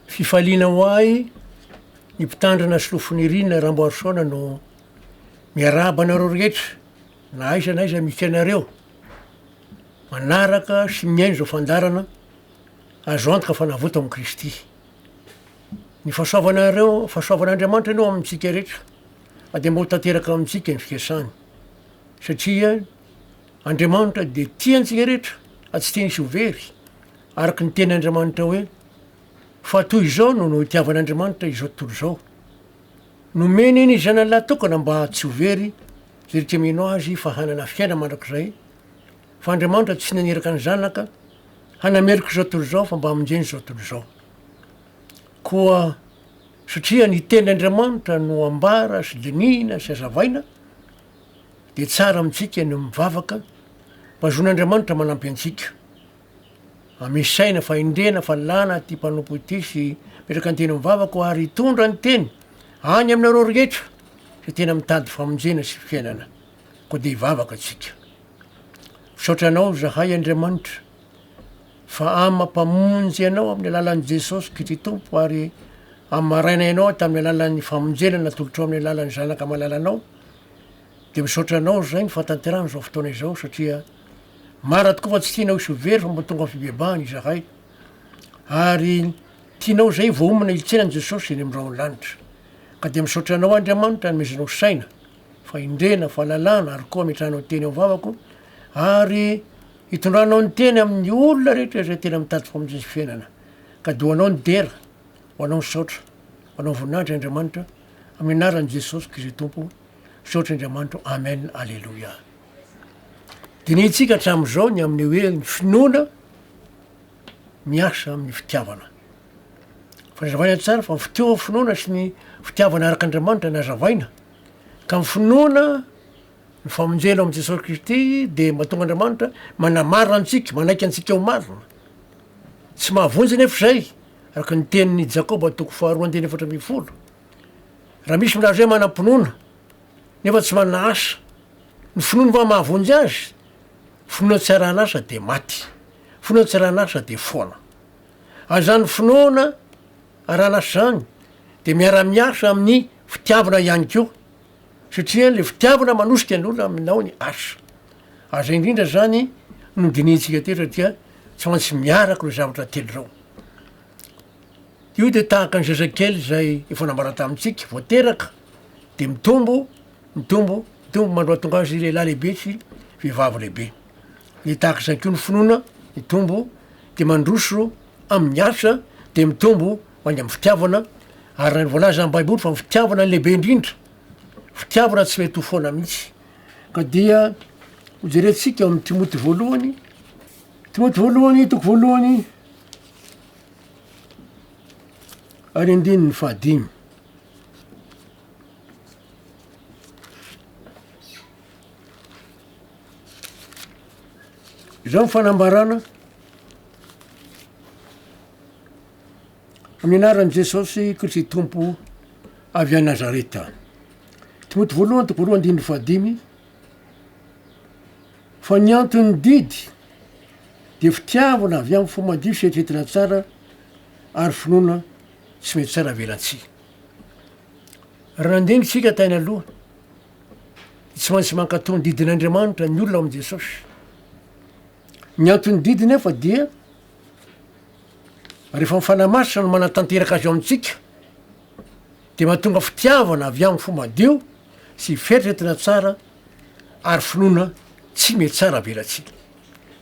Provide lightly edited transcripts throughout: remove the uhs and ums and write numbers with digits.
fifaliana ho ahy ny mpitandrana solofonirina raha mboarisona no miaraba anareo rehetra na aiza na aiza misy anareo manaraka sy miaino zao fandarana azo antoka fa navoto amin'i Kristy. Ny fahasoavan'Andriamanitra aloha amintsika rehetra de mbo tanteraka amintsika ny fikasany satria Andriamanitra de tiantsika rehetra tsy tiany sy overy araky ny teny'Andriamanitra hoe fa toy izao no itiavan'Andriamanitra izao tontolo zao. Nomeny iny zanany lahy tokana mba tsy overy zay rehetra mino azy fa hanana fiaina mandrakizay. Fa Andriamanitra tsy naneraka ny zanaka hanamerika zao tontolo zao fa mba hamonjeny zao tontolo zao. Koa satria ny teny'Andriamanitra no ambara sy dinihina sy azavaina de tsara amintsika ny mivavaka mba zon'Andriamanitra manampy antsika. Amisaina fa indrena fa lana ty mpanompo ity sy metraka ny teny mivavaka ary hitondra ny teny any aminareo rehetra sy tena mitady famonjena sy fiainana koa de hivavaka atsika. Fisaotranao zahay Andriamanitra fa amin'ny mampamonjy anao amin'ny alalan'i Jesosy Kristy Tompo ary amin'ny maraina ianao tamin'ny alalan'ny famonjena natolotrao amin'ny alalan'ny zanaka malalanao de misaotranao zay ny fahatanterahana zao fotoana izao satria mara tokoa fa tsy tianao isy very fa mba tonga fibebahany izahay ary tianao zay voaomana ilitsenan'i Jesosy eny amin'irao ny lanitra ka de misaotranao Andriamanitra nomezanao saina fa indrena fahalalana ary koa metranao teny eo mivavako ary hitondranao ny teny amin'ny olona rehetra zay tena mitady famonjena sy fiainana ka de hoanao ny dera hoanao ny saotra hoanao ny voninahitra Andriamanitra amin'ny anaran'i Jesosy Kristy Tompo saotra Andriamanitra. Amen. Alleluia. Dinitsika hatramin'izao ny amin'ny hoe ny finoana miasa amin'ny fitiavana. Fanazavaina tsara fa finoana sy ny fitiavana araka Andriamanitra ny azavaina ka mifinoana ny famonjena amin'i Jesosy Kristy de mahatonga Andriamanitra manamarina antsika manaiky antsika ho marina tsy mahavonjy nefa zay araka ny tenin'ny Jakoba toko 2:4. Raha misy milaza hoe manam-pinoana nefa tsy manana asa ny finoana fa mahavonjy azy finoana tsy arahan'asa de maty, finoana tsy arahan'asa de foana. Azany finoana arahan'asa zany de miara-miasa amin'ny fitiavana ihany koa satria le fitiavana manosika ny olona aminao ny asa. Aza indrindra zany no dinitsika teto satria tsy maintsy miaraka ro zavatra telo reo. Io de tahaka ny zazakely zay efa nambara tamintsika voateraka de mitombo mandroa tonga azy lehilahy lehibe sy vehivavy lehibe. Le tahaka zay koa ny finoana mitombo de mandroso amin'ny asa de mitombo hoany amin'ny fitiavana ary voalaza amin'ny baiboly fa fitiavana ny lehibe indrindra fitiavana tsy mety ho foana mihitsy ka dia hojerentsika amin'ny Timoty voalohany toko voalohany ary andininy 5. Izao ny fanambarana amin'ny anaran'i Jesosy Kristy Tompo avy a Nazareta. Timoty voalohany toko 2:5 fa ny antony didy de fitiavana avy amin'ny fo madio sy eritreretina tsara ary finoana tsy mety tsara velantsy. Raha nandenitsika tainy aloha tsy maintsy mankatony didin'Andriamanitra ny olona amin'i Jesosy. Ny antony didy nefa dia rehefa mifanamasina no manatanteraka azy eo amintsika de mahatonga fitiavana avy amin'ny fo madio sy fieritreretina tsara ary finoana tsy mety tsara velatsy.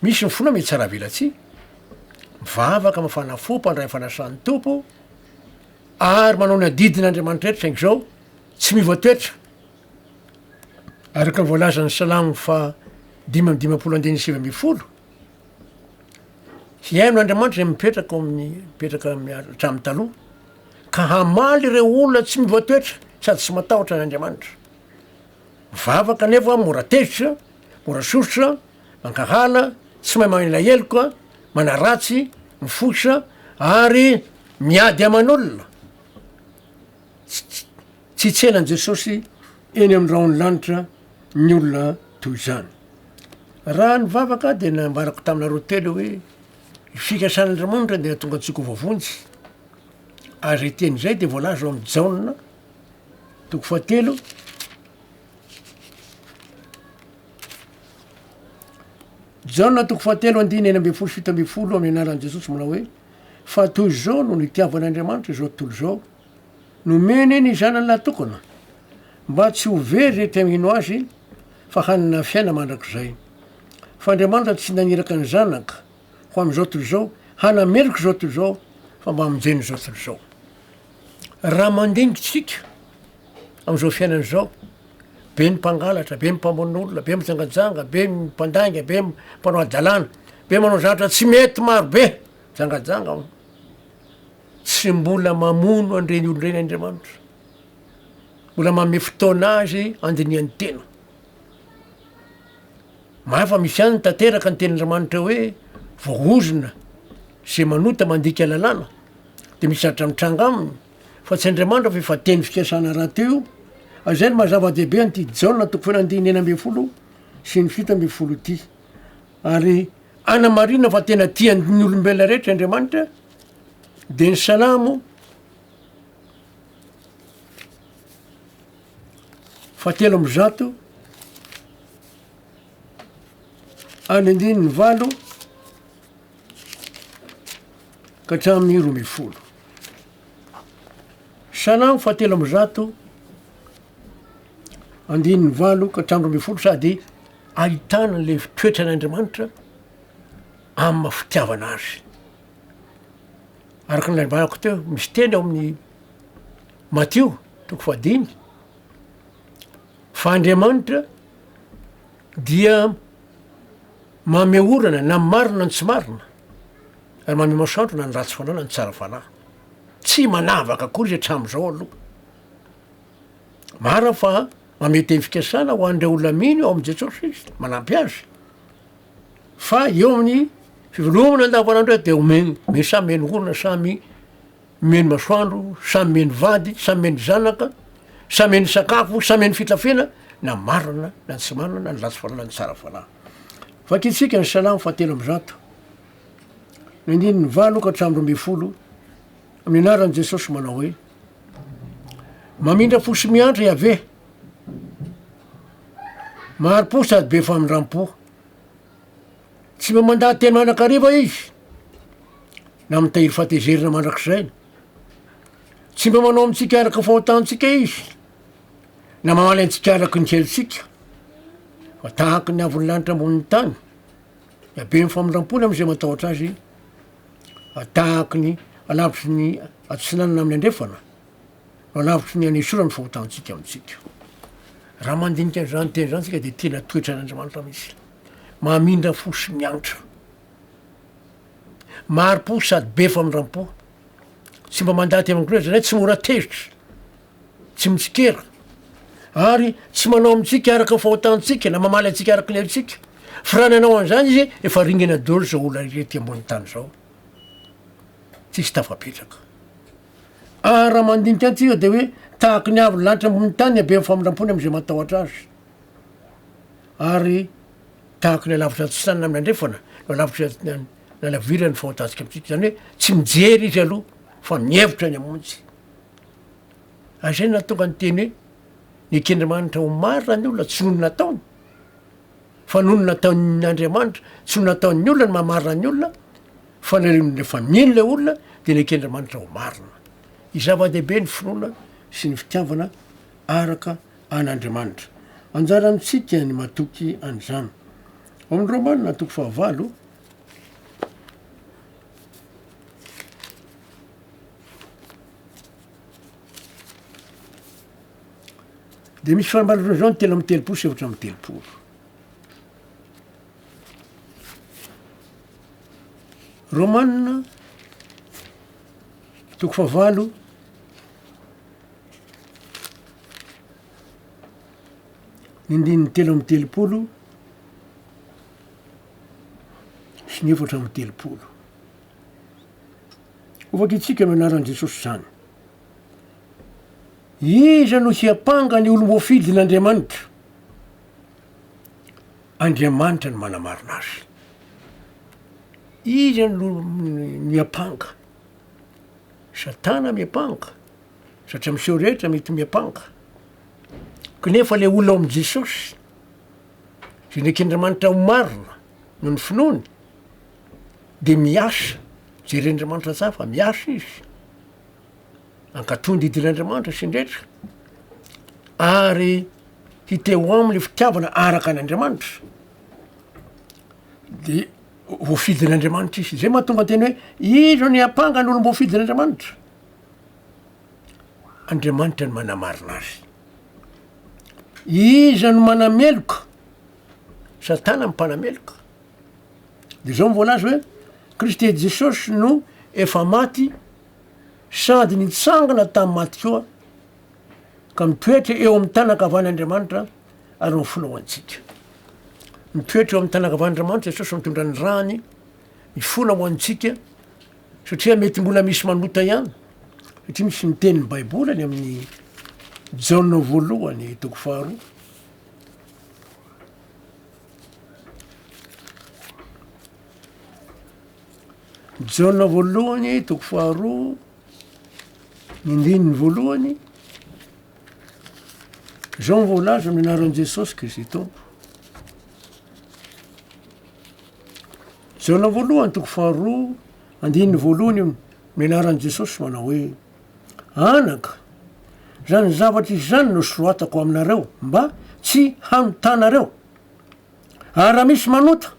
Misy ny finoana mety tsara velatsy mivavaka mafana fo mpandray fanasan'ny tompo ary manao ny adidin'Andriamanitra rehetra saingy zao tsy mivoatoetra araka ny voalazan'ny Salamo 5:7-10 sy haino Andriamanitra zay mipetraka hatramin'ny taloha ka hamaly ireo olona tsy mivoatoetra sady tsy matahotra n'Andriamanitra. Mivavaka nefa mora tezitra, mora sosotra, mankahala, tsy mahay manela heloka, manaratsy, mifosa ary miady aman'olona. Tsy tsenan Jesosy eny amin'irao ny lanitra ny olona toy zany. Raha nivavaka de nambarako taminareo telo hoe fikasan'Andriamanitra de natonga antsika ho vavonjy ary teny zay de voalaza amy jaona toko fahatelo jaona toko fahatelo andiny eny ambe folo fito ambe folo amin'ny anaran'i jesosy manao hoe fa toy zao no nitiavan'andriamanitra zao tontolo zao nomeny ny zanany lahatokana mba tsy ho very rety amino azy fa hanina fiaina mandrak'izay fa andriamanitra tsy naniraka ny zanaka ho am'izao tontolo zao hanameriko zao tontolo zao fa mba amonjeny zao tontolo zao raha mandingitsika am'izao fiainany zao be ny mpangalatra be mimpamon'olona be mijangajanga be mimpandainga be mpanao adalàna be manao zavatra tsy mety marobe jangajanga tsy mbola mamono andreny olo reny andriamanitra mbola mame fotoana azy andiniany tena mahafa misy any tanteraka ny tenyandriamanitra hoe voaozona zay manota mandika lalàna de misy zatra mitranga aminy fa tsy andriamanitra fa efa teny fikasana raha teo azay ny mahazava-dehibe an'ity jaona toko fenandiny eny ambe folo sy ny fito ambe folo ty ary anamarina fa tena tiany olombelona rehetra andriamanitra de ny salamo fahatelo amby zato any andiny ny valo ka hatramin'ny roa amby folo salamo fahatelo amby zato andiny ny valo ka hatramin'ny roa amby folo sady ahitana le toetra n'andriamanitra amy mafitiavana azy araky nylavalako teo misy teny ao amin'ny Matio toko fahadimy fa andriamanitra dia mame orana na marina ny tsy marina ary mame masoandro na ny ratsy fanahy na ny tsara fanahy tsy manavaka akory zay hatram'izao aloha mara fa mame teny fikasana ho andray olona mino ao am' Jesosy izy manampy azy fa eo amin'ny fivelomana andavanandro de omeny me samy meny orona samy meny masoandro samy meny vady samy meny zanaka samy meny sakafo samy meny fitlafena na marina na tsy marina na ny ratsy fanahy na ny tsara fanahy fa kitsika ny salamo fahatelo amby zato ny andiny ny valo ka hatramin'ny roa amby folo amin'ny anaran'i Jesosy manao hoe mamindra fosy miandra iave mahari-po sady be famindram-po tsy mba mandaha teny mandrakariva izy na mitahiry fahatezerina mandrak'izay tsy mba manao amitsika araka fahotantsika izy na mamaly antsika araky ny kelitsika fa tahaky ny avon'ny lanitra ambon'ny tany iabe ny famindram-pony am'izay matahotra azy tahaky ny alavitry ny atsinanana amin'ny andrefana no alavitry ny anesorany fahotantsika amitsika raha mandinika an'izany teny zany tsika de tena toetra n'andriamanitra misy mamindra fosy miantra mahari-po sady be famindram-po tsy mba mandaty aminy zany tsy mora tezitra tsy mitsikera ary tsy manao amitsika araka fahotantsika na mamaly atsika araky lelitsika fa raha nanao an'izany izy efa ringana dolo zao olona rety ambony tany zao tsisy tafapetraka raha mandinika antsika de hoe tahaky ny avy lanitra ambony tany abe famindram-pony am'izay matahotra azy ary tahaky ny alavitra tsy sanana amin'ny andrefana no alavitra nalavirany fahotantsika amitsika zany hoe tsy mijery izy aloha fa mievitra ny amonjy azay natonga ny teny hoe ny ek'andriamanitra ho marina ny olona tsy noho ny nataony fa noho ny nataon'andriamanitra tsy no nataon'ny olona ny mahamarina ny olona fa lefa mino le olona de ny ek'andriamanitra ho marina izava-dehibe ny finoana sy ny fitiavana araka an'andriamanitra anjara amitsika ny matoky an'izany ao amin'ny Romanina toko fahavalo de misy fahambalatra zao ny telo amby telopolo sy efatra amby telopolo Romanina toko fahavalo ny andininy telo amby telopolo sy ny efatra amby telopolo ofaky itsika amy anaran'i Jesosy zany iza no hiapanga ny olom-boafidin'Andriamanitra Andriamanitra ny manamarina azy iza no niapanga satana miapanka satria miseho rehetra mety miapanka kanefa le olona ao am' jesosy zay ndraikyandriamanitra ho marina no ny finoany de miasa jeren'andriamanitra za fa miasa izy ankatondy idiran'andriamanitra sindretra ary hiteo am'le fitiavana araka an'andriamanitra de voafidin'andriamanitra izy zay mahatonga teny hoe izo ny apanga ny olom-bo fidin'andriamanitra andriamanitra ny manamarina azy iza no manameloka satana mipanameloka de zao mivolazy hoe kristy jesosy no efa maty sady nitsangana tamy maty koa ka mitoetra eo amy tanakavan'andriamanitra ary mifonao antsika mitoetra eo amy tanakavan'andriamanitra jesosy mitondra ny rany mifona ho antsika satria mety mbola misy manota ihany satria misy mitenyny baibolany amin'ny jaona voalohany toko faharoa jaona voalohany toko faharoa mindininy voalohany zao mivolazy amin'ny anaran'i jesosy kristy tompo jaona voalohany toko faharoa andininy voalohany amin'ny anaran'i jesosy manao hoe anaka zany zavatra izy zany no soroatako aminareo mba tsy hanotanareo ary raha misy manota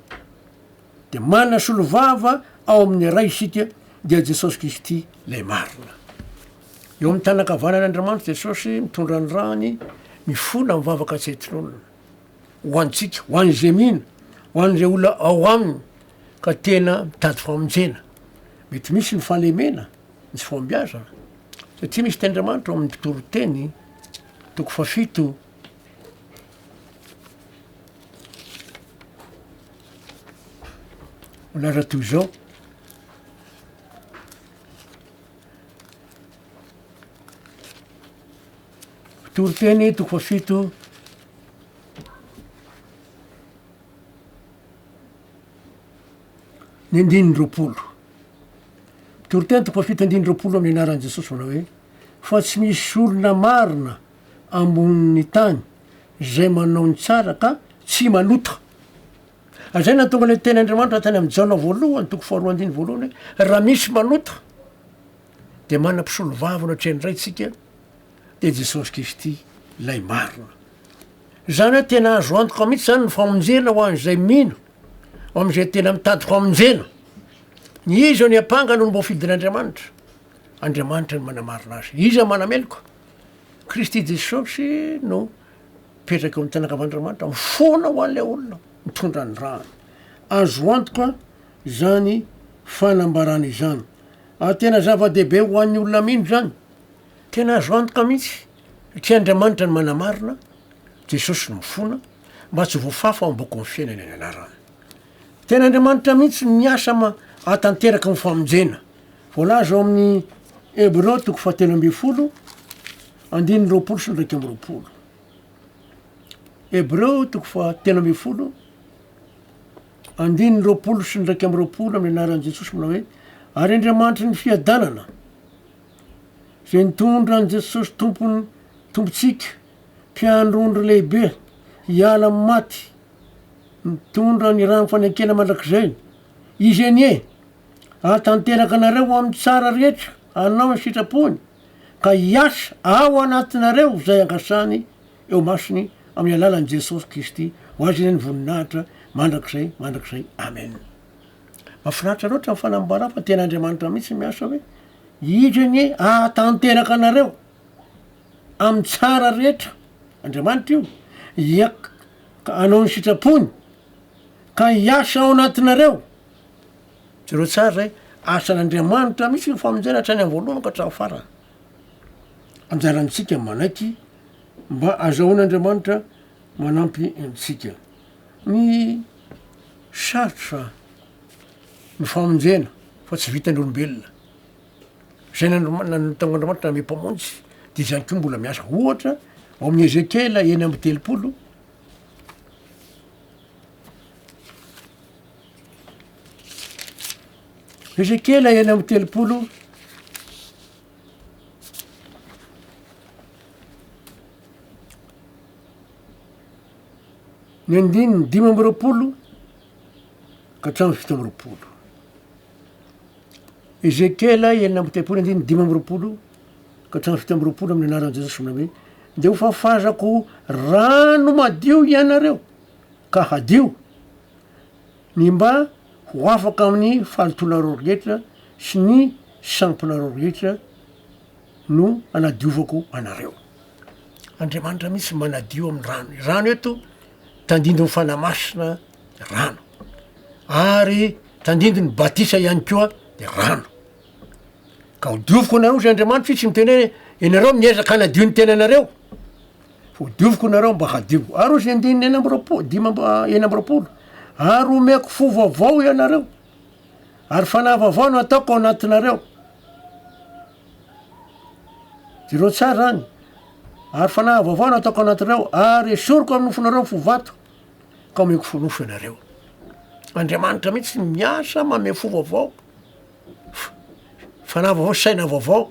de manana solovava ao amin'ny ray isika dia jesosy kristy lay marina eo amy tanakavanan'andriamanitra jesosy mitondra ny rany mifona mivavaka antsetin'olona ho antsika ho an'izay mihina ho an'izay olona ao aminy ka tena mitady famonjena mety misy ny fahalemena misy fombiazana satria misy teandriamanitra ao amin'ny tontolo teny toko fafito olaza toy zao toriteny toko fafito ny andininy roapolo toriteny toko fafito andiny roapolo amin'ny anaran'i jesosy manao hoe fa tsy misy olona marina amboniny tany zay manao ny tsara ka tsy manota azay natonga le ten'andriamanitra tany amy jaona voalohany toko faharoa andiny voalohany hoe raha misy manota de manam-pisolo vavina ohatrany ray tsika de jesosy kristy lay marina zany hoe tena azo antoka mihitsy zany ny famonjena ho an'izay mihina ho am'izay tena mitady famonjena ny iza ny apanga no mbo fidin'andriamanitra andriamanitra ny manamarina azy iza manameloka kristy jesosy no petraky eo amy tanakavan'andriamanitra mifona ho an'lay olona mitondra ny rany azo antoka zany fanambarana izany ary tena zava-dehibe ho an'ny olona mino zany tena azo antoka mihitsy satria andriamanitra ny manamarina jesosy no mifona mba tsy voafafa amboko ny fiainany any anarany tena andriamanitra mihitsy miasa atanteraky ny famonjena voalaza ao amin'ny hebreo toko fahatelo amby folo andiny roapolo sy ny raiky amby roapolo hebreo toko fahatelo amby folo andiny roapolo sy ny raiky amby roapolo amin'ny anaran'i jesosy manao hoe ary andriamanitra ny fiadanana zay nitondra an' jesosy tompontsika mpiandrondro lehibe hiala amy maty mitondra ny rano fanekena mandrakizay izy anie atanteraky anareo amy tsara rehetra anao ny sitrapony ka hiasa ao anatinareo zay angasany eo masiny amin'ny alalan'i jesosy kristy ho azy ny voninahitra mandrakizay amen mahafinaritra loatra ny fanambara fa tena andriamanitra mihitsy miasa hoe izy anie atanteraky anareo amy tsara rehetra andriamanitra io anao ny sitrapony ka hiasa ao anatinareo zereo tsara zay asan'andriamanitra misy ny famonjena hatrany am voalohany ka hatrany farany anjarantsika manaiky mba azahoan'andriamanitra manampy antsika ny sarotra ny famonjena fa tsy vitany olombelona zay nataon'andriamanitra name mpamonjy de zany ko mbola miasa ohatra ao amin'ny ezekela eny amby telopolo ezekela eny amby telopolo ny andininy 5 ka hatramy 7. Ezekela 7 andininy 5 ka hatramy 7 amin'ny anaran'i Jesosy hoe de ho fafazako rano madio ianareo ka hadio ny mba ho afaka amin'ny fahalotonareo rehetra sy ny sampinareo rehetra no anadiovako anareo. Andriamanitra mihitsy manadio amin'ny rano. Rano eto tandindo ny fanamasina rano ary tandindo ny batisa ihany koa de rano. Ka ho dioviko anareo zay Andriamanitra tsy miteny hoe ianareo miezaka hanadio ny tenanareo, ho dioviko anareo mba hadio. Ary ozy andininy 9 ary omeko fo vaovao ianareo ary fanahy vaovao no ataoko ao anatinareo. Jereo tsara zany. Ary fanahy vaovao no ataoko ao anatinareo ary esoriko amin'ny nofonareo fo vato ka omeko fo nofo ianareo. Andriamanitra mihitsy miasa mame fo vaovao, fanahy vaovao, saina vaovao,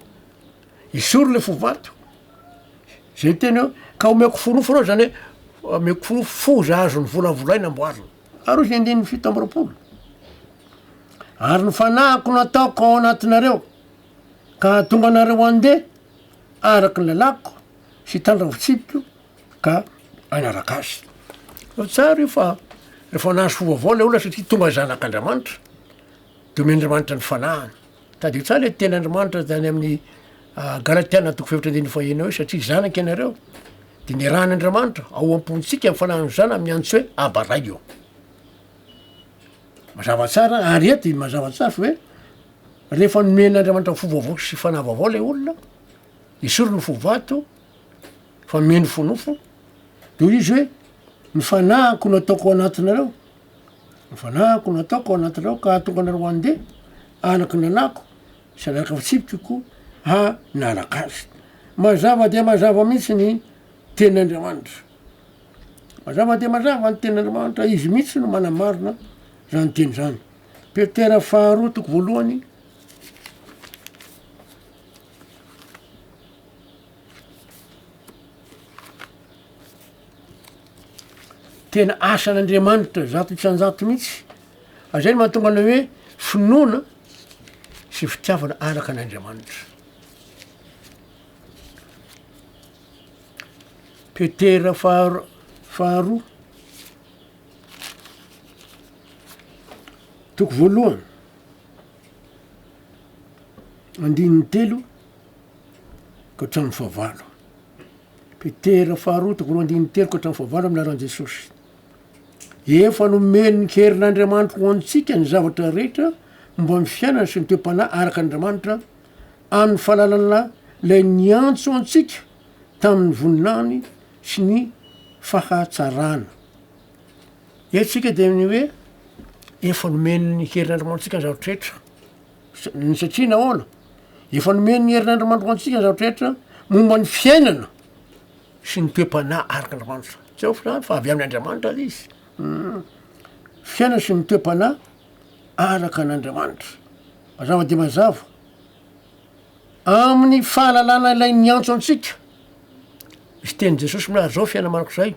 esory le fo vato. Zay teny eo ka omeko fo nofo anao zany hoe omeko fo nofo za azo ny volavolaina amboarina. Ary ozy andininy 7. Ary ny fanahiko no ataoko ao anatinareo ka tonga anareo andeha araky ny lalako sy tandra fitsipiko ka anaraka azy. Tsara io fa rehefa nahazo fo vaovao le olona satria tonga zanak'Andriamanitra de omen'Andriamanitra ny fanahany. Tadio tsara le ten'Andriamanitra zany amin'ny Galatiana 4:1 hoe satria zanaky ianareo de ny rahan'Andriamanitra ao am-pontsika amin'ny fanahany zana miantsy hoe abaraio. Mazava tsara ary ety mazava tsara fa hoe rehefa nomen'Andriamanitra fo vaovao sy fanahy vaovao le olona, esory ny fo vato, fa nomeny fo nofo, de izy hoe ny fanahiko no ataoko ao anatinareo, ny fanahiko no ataoko ao anatinareo ka tonga anareo andeha anaky ny lalako sy anaraka fitsipikiko ha nalaka azy. Mazava de mazava mihitsy ny ten'Andriamanitra. Mazava de mazava ny ten'Andriamanitra, izy mihitsy no manamarina zany teny zany. Petera 2:1 tena asan'Andriamanitra zato isan-jato mihitsy. Azay ny mahatonga anao hoe finoana sy fitiavana araka an'Andriamanitra. Petera 2:1 andininy 3 ka hatramin'ny 9. Petera 2:1 andininy 3 ka hatramin'ny 9 amin'ny anaran'i Jesosy. Efa nomeny ny herin'Andriamanitra ho antsika ny zavatra rehetra momba ny fiainana sy ny toe-panahy araka an'Andriamanitra amin'ny fahalalana lay niantso antsika tamin'ny voninany sy ny fahatsarana. Etsika de ny hoe efa nomeny ny herin'Andriamanitra ny zavatra rehetra. Satria nahoana? Efa nomeny ny herin'Andriamanitra ho antsika ny zavatra rehetra momba ny fiainana sy ny toe-panahy araka Andriamanitra. Tsy ao fa avy amin'ny Andriamanitra le izy. Fiainana sy ny toe-panahy araka an'Andriamanitra. Mazava de mazava. Amin'ny fahalalana ilay niantso antsika. Misy teny Jesosy mna zao fiaina manako zay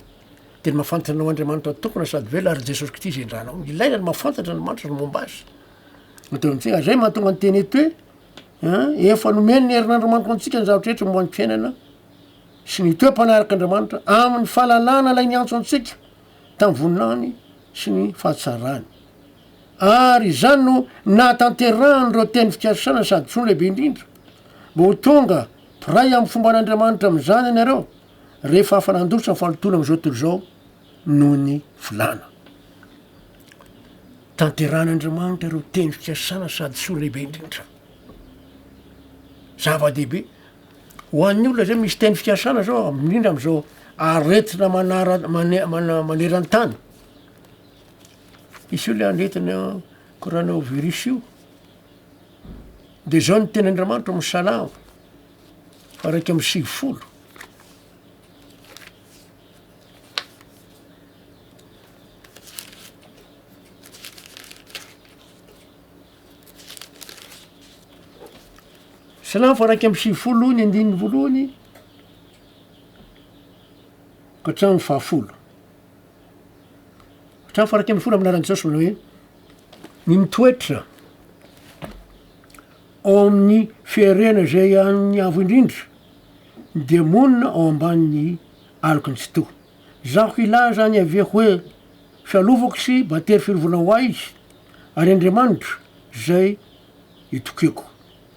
de ny mahafantatra anao Andriamanitra tokona sady vela ary Jesosy Kristy zay ndranao. Ilaina ny mahafantatra Andriamanitra ny momba azy. Atao amintsika zay mahatonga ny teny eto hoe efa nomeny ny herin'Andriamanitra antsika ny zavatra rehetra momba ny fiainana sy ny toe-panahy araka Andriamanitra amin'ny fahalalana ilay niantso antsika tamin'ny voninany sy ny fahatsarany. Ary zany no nahatanterahany reo teny fikasana sady tsoa lehibe indrindra mba ho tonga piray amin'ny fomba an'Andriamanitra amin'izany ianareo rehefa afanandositra ny fahalotona amin'izao tontolo izao noho ny volana. Tanteran'Andriamanitra reo teny fikasana sady tsoa lehibe indrindra. Zava-dehibe ho an'ny olona zay misy teny fikasana zao indrindra am'izao aretina maneran-tany. Isy io le aretina koranao virus io. De zao ny ten'Andriamanitra amin'ny Salamo 1:9. Salamo 1:9 ny andininy voalohany ka hatramin'ny 10. trano faraky amby folo aminaran'i Jesosy manao hoe ny mitoetra ao amin'ny fiarena zay any avo indrindra de monina ao ambanin'ny alokony tsy to zaho ilà zany aveako hoe fialovako sy batery firovona ho ahy izy ary Andriamanitra zay itokeko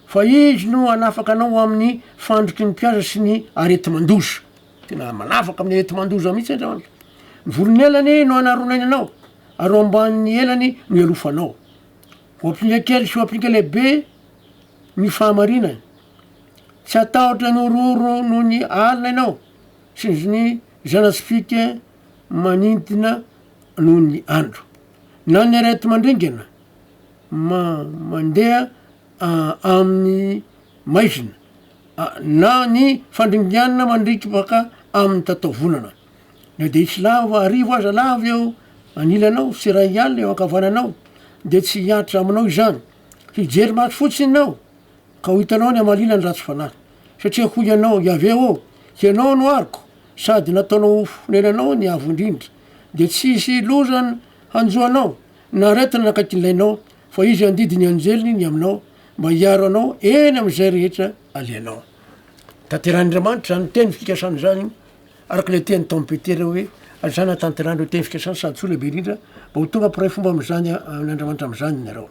fa izy no anafaka anao amin'ny fandriky ny mpiasa sy ny arety mandoza tena manafaka amin'ny arety mandoza mihitsy Andriamanitra ny volony elany no anaronainy anao ary ao ambanin'ny elany no ialofanao ho amplinga kely sy ho amplinga lehibe ny fahamarinany tsy atahotra ny ororo noho ny alina ianao sy ny zanatsipika manintona noho ny andro na ny arety mandringana mandeha amin'ny maizina na ny fandringianina mandriky baka amin'ny tataovonana na de isy lava arivo aza lava eo anilanao sy ray alina eo ankavananao de tsy hiatra aminao izany hijery maty fotsiny nao ka ho hitanao ny amalina ny ratsy fanahy satria ho ianao iaveo hianao no ariko sady nataonao fonenanao ny avo indrindra de tsisy lozany hanjoanao na aretina nakaikin'lainao fa izy andidiny anjeliny ny aminao mba hiaro anao eny am'izay rehetra alianao tanteran'Andriamanitra zany teny fikasany zany araky le teny Tom Petera hoe azana tanterandreo teny fikasany sady soa lehibe indrindra mba ho tonga mpiray fomba am'zany n'Andriamanitra am'zany nareo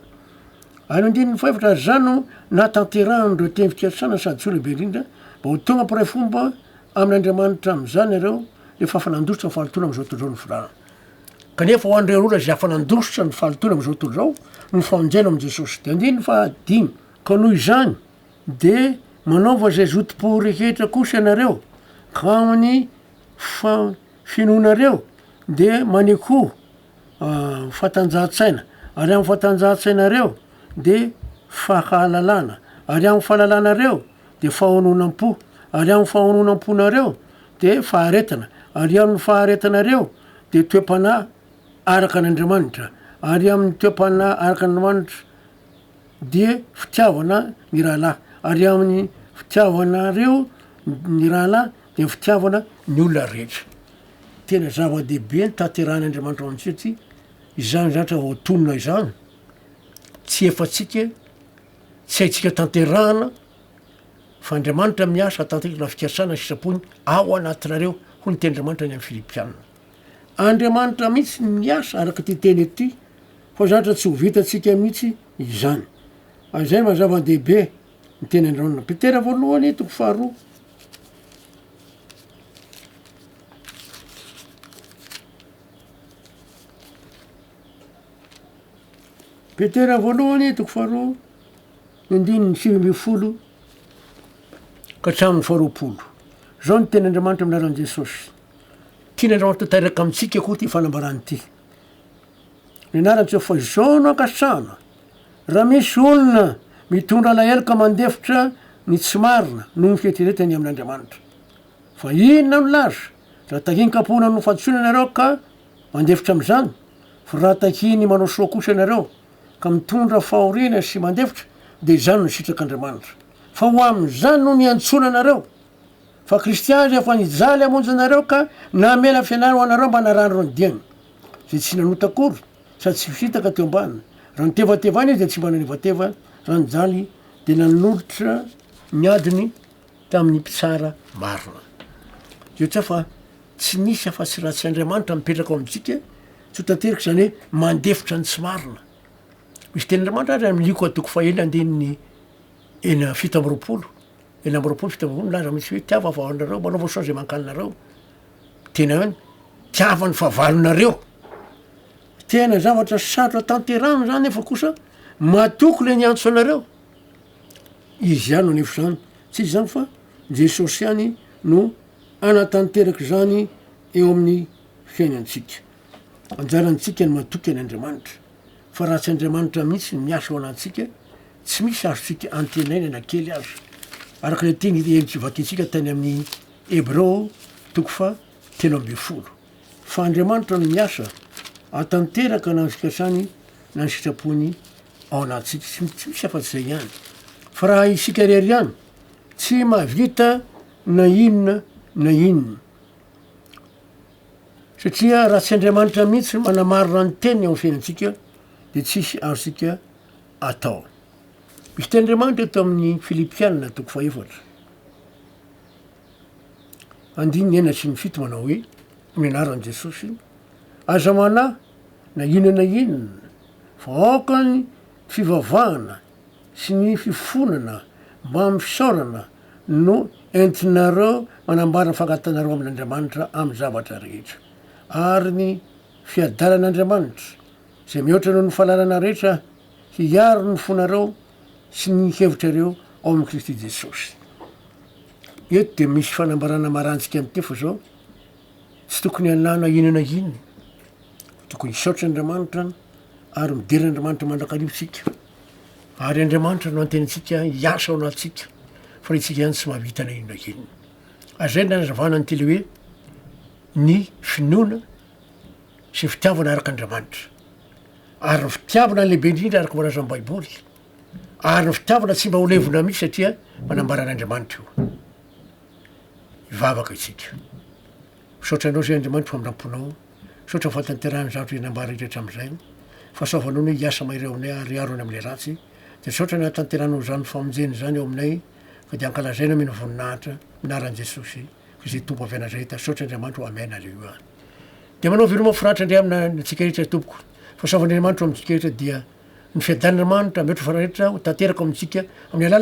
ary andininy faefatra zano natanterandreo teny fikasana sady soa lehibe indrindra mba ho tonga mpiray fomba amin'Andriamanitra am'zany nareo le fafanandositra ny fahalotona am'izao tontolo zao ny filana kanefa ho andreo olona zay afanandositra ny fahalotona am'izao tontolo zao no famonjena am' Jesosy de andiny fahadimy ka noho izany de manaova zay zotim-po rehetra kosa ianareo ka amin'ny finoanareo de maneho fatanjahan-tsaina ary amin'ny fatanjahan-tsainareo de fahalalana ary amin'ny fahalalànareo de fahononam-po ary amin'ny fahononam-ponareo de faharetana ary amin'ny faharetanareo de toe-panahy araka an'Andriamanitra ary amin'ny toe-panahy araka an'Andriamanitra de fitiavana ny rahalahy ary amin'ny fitiavanareo ny rahalahy de fitiavana ny olona rehetra tena zava-dehibe ny tanteran'Andriamanitra amintsika ty izany zatra voatonona izany tsy efatsika tsy haitsika tanterahana fa Andriamanitra miasa tanterana fikasana sisapony ao anatinareo ho ny ten'Andriamanitra ny amin'ny Filipianina Andriamanitra mihitsy miasa araka ty teny ety fa zatra tsy ho vitatsika mihitsy izany azay ma zava-dehibe ny teny Andriamanitra Petera voalohany toko faharoa Petera voalohany toko faharoa ny andininy 7 ka hatramin'ny 20 zao ny teny Andriamanitra aminaran'i Jesosy tian'Andriamanitra tanteraka amitsika koa ty fanambarany ty ny anarany tsy fa izao no ankasana raha misy olona mitondra alahelo ka mandefitra ny tsy marina no ny fieritreretany amin'Andriamanitra fa inona no laza raha tahiny kapohana no fahadisoana ianareo ka mandefitra am'izany fa raha tahiny manao soa kosa ianareo ka mitondra fahoriana sy mandefitra de zany no sitrak'Andriamanitra fa ho am'izany no niantsona anareo fa kristiany efa nijaly amonjy anareo ka namela fianara ho anareo mba narandro ny diany zay tsy nanotakory sady tsy fisitaka teo ambaniny raha nitevatevana izy de tsy mba nanevateva raha nijaly de nanolotra ny adiny tamin'ny mpitsara marina zay tsa fa tsy nisy afa-tsy ratsy Andriamanitra mipetraka ao amitsika tsy ho tanteraky zany hoe mandefitra ny tsy marina misy ten'Andriamanitra ary amin'liko atoko fahaely andininy 7 milaza misy hoe tiava vavanareo manaova soa zay mankalinareo tena hoe tiava ny fahavalonareo tena zavatra sarotra tanterana zany efa kosa matoko le niantso anareo izy ihany no anefo zany tsy izy zany fa Jesosy ihany no anatanteraky zany eo amin'ny fiainantsika anjarantsika ny matoky an'Andriamanitra fa raha tsy Andriamanitra mihitsy ny miasa ao anatsika tsy misy azotsika antenaina na kely azy araka le teny heritry vakitsika tany amin'ny Hebreo toko fa 13 fa Andriamanitra no miasa atanteraka na ny fikasany na ny sitrapony ao anatsika tsy misy afa-tsy zay ihany fa raha isika rery ihany tsy mahavita na inona satria raha tsy andriamanitra mihitsy manamarina ny teniny eo fiainantsika de tsisy azosika atao. Misy teandriamanitra eto amin'ny Filipianina toko faefatra andiny enatry ny fito manao hoe amin'ny anaran'i Jesosy, aza manahy na inona fa aokany fivavahana sy ny fifonana mba misaorana no entinareo manambara ny fankatanareo amin'Andriamanitra amin'ny zavatra rehetra, ary ny fiadaran'Andriamanitra zay mihoatra noho ny fahalalana rehetra hiaro ny fonareo sy ny hevitrareo ao amin'i Kristy Jesosy. Eto de misy fanambarana marantsika am'te fa zao tsy tokony anana inona tokony hisaotra Andriamanitra ary midery Andriamanitra mandrakarivotsika, ary Andriamanitra no antenantsika hiasa ao anatsika fa itsika ihany tsy mahavita na inona. Azay nazavana ny teny hoe ny finoana sy fitiavana araka Andriamanitra, ary ny fitiavana lehibe indrindra araka voalaza amin'ny Baiboly, ary ny fitiavana tsy mba ho levona mihitsy satria manambaran'Andriamanitra io. Ivavaka itsika, misaotra anao zay Andriamanitra famindramponao, misaotra fahatanterahany zavatra inambara rehetra am'izay, fahasoavanao ny hiasa maireo aminay ary arony amin'ilay ratsy, de misaotra ny hatanteranao zany famonjeny zany eo aminay, fa de ankalazaina mino voninahitra minaran'i Jesosy izay tompo avy anazay tasaotra Andriamanitra ho amen aleluia. De manao velomo firatra ndray amintsika rehetra tompoko, fahasoavan'Andriamanitra amintsika rehetra dia ny fiadan'Andriamanitra mihoatra fararehetra ho tanteraka amintsika amin'ny alala